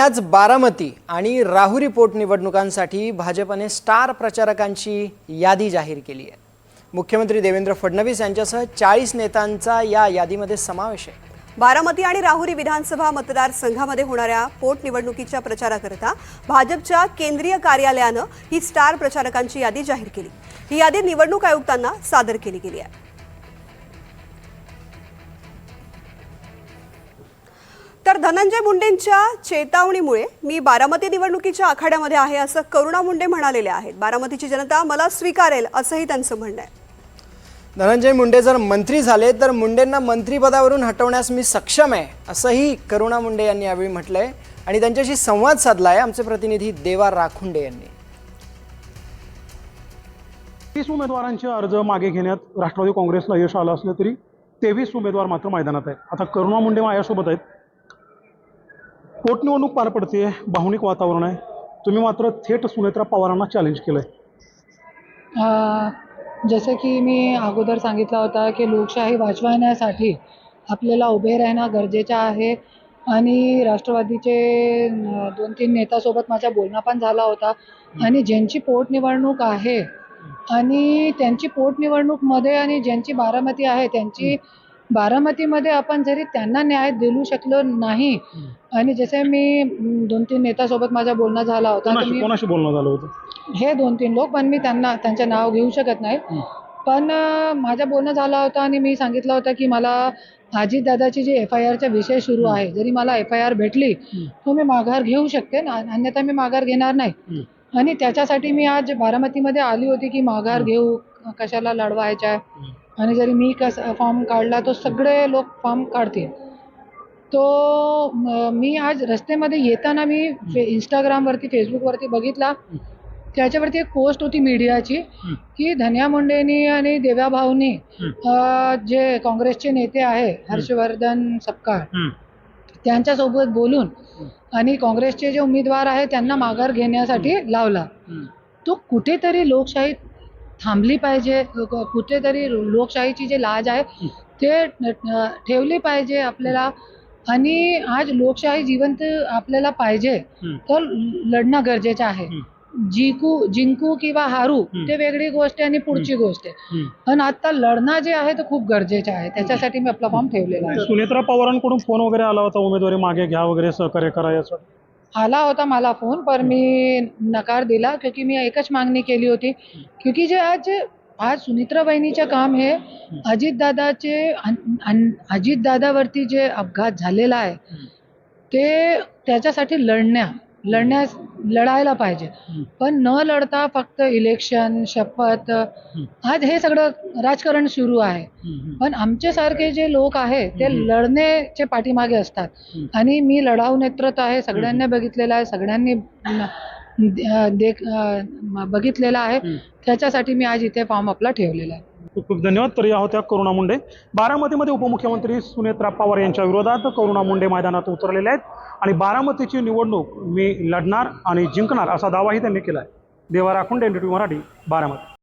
आज बारामती आणि राहुरी पोटनिवडणुकांसाठी भाजपने स्टार प्रचारकांची यादी जाहीर केली आहे। मुख्यमंत्री देवेंद्र फडणवीस यांच्यासह 40 नेत्यांचा या यादीमध्ये समावेश आहे। बारामती आणि राहुरी विधानसभा मतदारसंघामध्ये होणाऱ्या पोटनिवडणुकीच्या प्रचाराकरता भाजपच्या केंद्रीय कार्यालयाने ही स्टार प्रचारकांची यादी जाहीर केली। ही यादी निवडणूक आयुक्तांना सादर केली गेली आहे। तर धनंजय मुंडेंच्या चेतावणीमुळे मी बारामती निवडणुकीच्या आखाड्यामध्ये आहे असं करुणा मुंडे म्हणालेले आहेत। बारामतीची जनता मला स्वीकारेल असंही त्यांचं म्हणणं आहे। धनंजय मुंडे जर मंत्री झाले तर मुंडेंना मंत्रिपदावरून हटवण्यास मी सक्षम आहे असंही करुणा मुंडे यांनी यावेळी म्हटलंय आणि त्यांच्याशी संवाद साधलाय आमचे प्रतिनिधी देवा राखुंडे यांनी। 30 उमेदवारांचे अर्ज मागे घेण्यात राष्ट्रवादी काँग्रेसला यश आलं असलं तरी 23 उमेदवार मात्र मैदानात आहेत। आता करुणा मुंडे माझ्यासोबत आहेत। पोटनिवडणूक पार पडते, भावनिक वातावरण आहे। तुम्ही मात्र थेट सुनेत्रा पवारांना चॅलेंज केलंय। जसं की मी अगोदर सांगितलं होतं की लोकशाही वाचवण्यासाठी आपल्याला उभे राहणं गरजेचं आहे आणि राष्ट्रवादीचे 2-3 नेत्यासोबत माझा बोलणं पण झाला होता आणि ज्यांची पोटनिवडणूक आहे आणि त्यांची पोटनिवडणूकमध्ये आणि ज्यांची बारामती आहे त्यांची बारामतीमध्ये आपण जरी त्यांना न्याय देऊ शकलो नाही आणि जसे मी 2-3 नेत्यासोबत माझा बोलणं झाला होता। कोणाशी बोलणं झालं होतं? हे 2-3 लोक, पण मी त्यांचं नाव घेऊ शकत नाही। पण माझं बोलणं झालं होतं आणि मी सांगितलं होतं की मला अजितदादाची जी FIRचा विषय सुरू आहे, जरी मला FIR भेटली तर मी माघार घेऊ शकते, अन्यथा मी माघार घेणार नाही। आणि त्याच्यासाठी मी आज बारामतीमध्ये आली होती की माघार घेऊ, कशाला लढवायचं आहे आणि जरी मी फॉर्म काढला तो सगळे लोक फॉर्म काढतील। तो मी आज रस्त्यामध्ये येताना मी इंस्टाग्रामवरती फेसबुकवरती बघितला, त्याच्यावरती एक पोस्ट होती मीडियाची की धन्या मुंडेंनी आणि देव्या भाऊनी जे काँग्रेसचे नेते आहे हर्षवर्धन सपकाळ त्यांच्यासोबत बोलून आणि काँग्रेसचे जे उमेदवार आहे त्यांना माघार घेण्यासाठी लावला। तो कुठेतरी लोकशाही थांबली पाहिजे, कुठेतरी लोकशाहीची जे लाज आहे ते ठेवली पाहिजे आपल्याला। आणि आज लोकशाही जिवंत आपल्याला पाहिजे तर लढणं गरजेचं आहे। जिंकू किंवा हारू ते वेगळी गोष्ट आहे आणि पुढची गोष्ट आहे, पण आता लढणं जे आहे ते खूप गरजेचं आहे। त्याच्यासाठी मी आपला फॉर्म ठेवलेला आहे। सुनेत्रा पवारांकडून फोन वगैरे आला होता उमेदवारी मागे घ्या वगैरे सहकार्य करा यासाठी? आला होता मला फोन, पण मी नकार दिला क्योंकि मी एकच मागणी केली होती क्योंकि जे आज सुनेत्रा बहिणीचं काम हे अजितदादावरती जे अपघात झालेला आहे ते त्याच्यासाठी लढायला पाहिजे, पण न लढता फक्त इलेक्शन शपथ आज हे सगळं राजकारण सुरू आहे। पण आमच्यासारखे जे लोक आहे ते लढण्याचे पाठीमागे असतात आणि मी लढाऊ नेतृत्व आहे, सगळ्यांनी बघितलेलं आहे, सगळ्यांनी बघितलेलं आहे। त्याच्यासाठी मी आज इथे फॉर्म आपला ठेवलेला आहे। खूप खूप धन्यवाद। तर या होत्या करुणा मुंडे। बारामतीमध्ये उपमुख्यमंत्री सुनेत्रा पवार यांच्या विरोधात करुणा मुंडे मैदानात उतरलेले आहेत आणि बारामतीची निवडणूक मी लढणार आणि जिंकणार असा दावाही त्यांनी केला आहे। देवा राखुंडे, NDTV मराठी, बारामती।